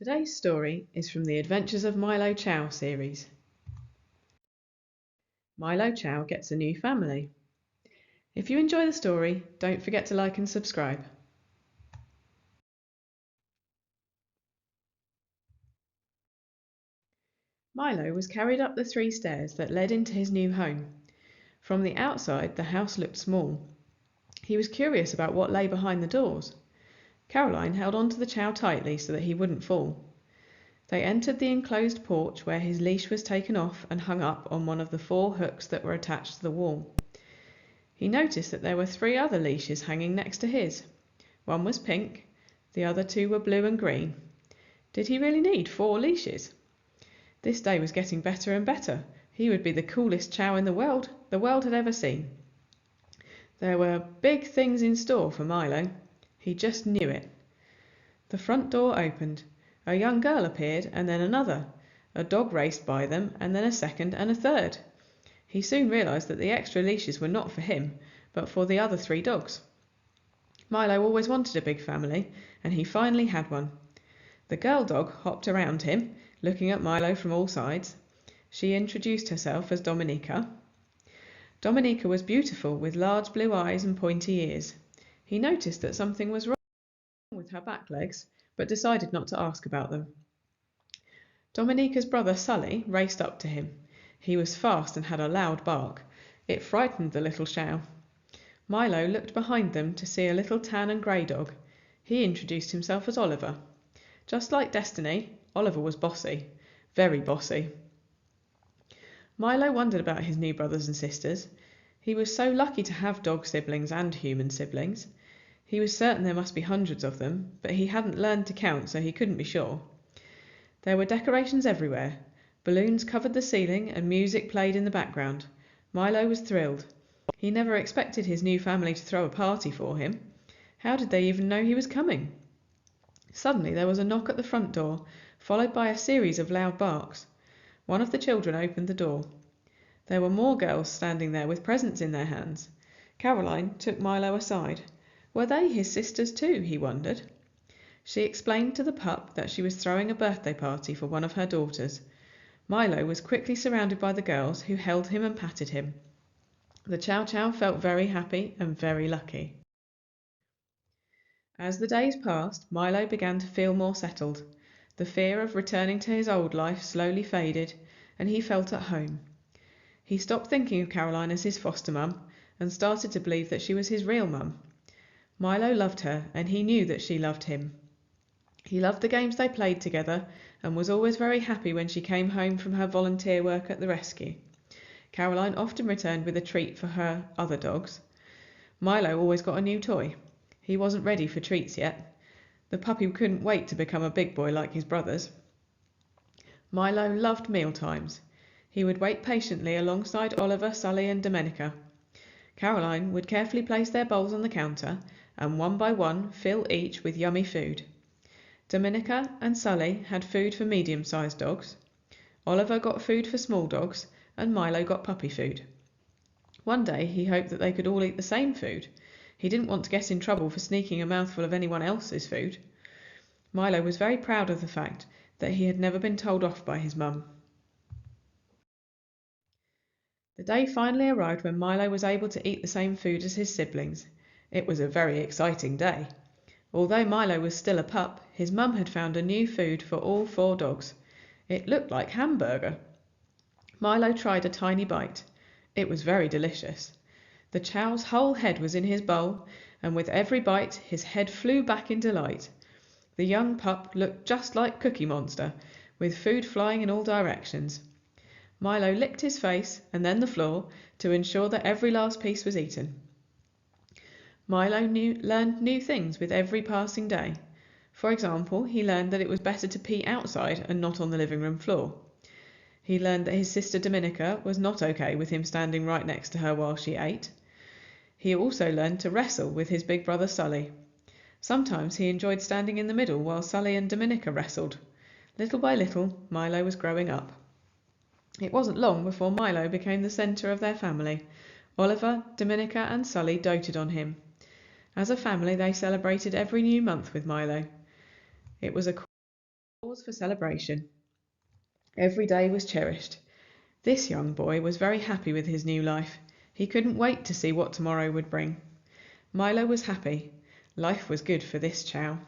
Today's story is from the Adventures of Milo Chow series. Milo Chow gets a new family. If you enjoy the story, don't forget to like and subscribe. Milo was carried up the 3 stairs that led into his new home. From the outside, the house looked small. He was curious about what lay behind the doors. Caroline held on to the Chow tightly so that he wouldn't fall. They entered the enclosed porch where his leash was taken off and hung up on one of the 4 hooks that were attached to the wall. He noticed that there were 3 other leashes hanging next to his. One was pink, the other 2 were blue and green. Did he really need 4 leashes? This day was getting better and better. He would be the coolest Chow in the world had ever seen. There were big things in store for Milo. He just knew it. The front door opened. A young girl appeared, and then another. A dog raced by them, and then a second and a third. He soon realised that the extra leashes were not for him, but for the other 3 dogs. Milo always wanted a big family, and he finally had one. The girl dog hopped around him, looking at Milo from all sides. She introduced herself as Dominica. Dominica was beautiful, with large blue eyes and pointy ears. He noticed that something was wrong with her back legs, but decided not to ask about them. Dominica's brother Sully raced up to him. He was fast and had a loud bark. It frightened the little Chow. Milo looked behind them to see a little tan and grey dog. He introduced himself as Oliver. Just like Destiny, Oliver was bossy, very bossy. Milo wondered about his new brothers and sisters. He was so lucky to have dog siblings and human siblings. He was certain there must be hundreds of them, but he hadn't learned to count, so he couldn't be sure. There were decorations everywhere. Balloons covered the ceiling and music played in the background. Milo was thrilled. He never expected his new family to throw a party for him. How did they even know he was coming? Suddenly there was a knock at the front door, followed by a series of loud barks. One of the children opened the door. There were more girls standing there with presents in their hands. Caroline took Milo aside. Were they his sisters too, he wondered. She explained to the pup that she was throwing a birthday party for one of her daughters. Milo was quickly surrounded by the girls, who held him and patted him. The Chow Chow felt very happy and very lucky. As the days passed, Milo began to feel more settled. The fear of returning to his old life slowly faded, and he felt at home. He stopped thinking of Caroline as his foster mum and started to believe that she was his real mum. Milo loved her, and he knew that she loved him. He loved the games they played together and was always very happy when she came home from her volunteer work at the rescue. Caroline often returned with a treat for her other dogs. Milo always got a new toy. He wasn't ready for treats yet. The puppy couldn't wait to become a big boy like his brothers. Milo loved meal times. He would wait patiently alongside Oliver, Sully and Dominica. Caroline would carefully place their bowls on the counter and one by one fill each with yummy food. Dominica and Sully had food for medium-sized dogs. Oliver got food for small dogs, and Milo got puppy food. One day he hoped that they could all eat the same food. He didn't want to get in trouble for sneaking a mouthful of anyone else's food. Milo was very proud of the fact that he had never been told off by his mum. The day finally arrived when Milo was able to eat the same food as his siblings. It was a very exciting day. Although Milo was still a pup, his mum had found a new food for all 4 dogs. It looked like hamburger. Milo tried a tiny bite. It was very delicious. The Chow's whole head was in his bowl, and with every bite his head flew back in delight. The young pup looked just like Cookie Monster, with food flying in all directions. Milo licked his face and then the floor to ensure that every last piece was eaten. Milo learned new things with every passing day. For example, he learned that it was better to pee outside and not on the living room floor. He learned that his sister Dominica was not okay with him standing right next to her while she ate. He also learned to wrestle with his big brother Sully. Sometimes he enjoyed standing in the middle while Sully and Dominica wrestled. Little by little, Milo was growing up. It wasn't long before Milo became the centre of their family. Oliver, Dominica and Sully doted on him. As a family they celebrated every new month with Milo. It was a cause for celebration. Every day was cherished. This young boy was very happy with his new life. He couldn't wait to see what tomorrow would bring. Milo was happy. Life was good for this Chow.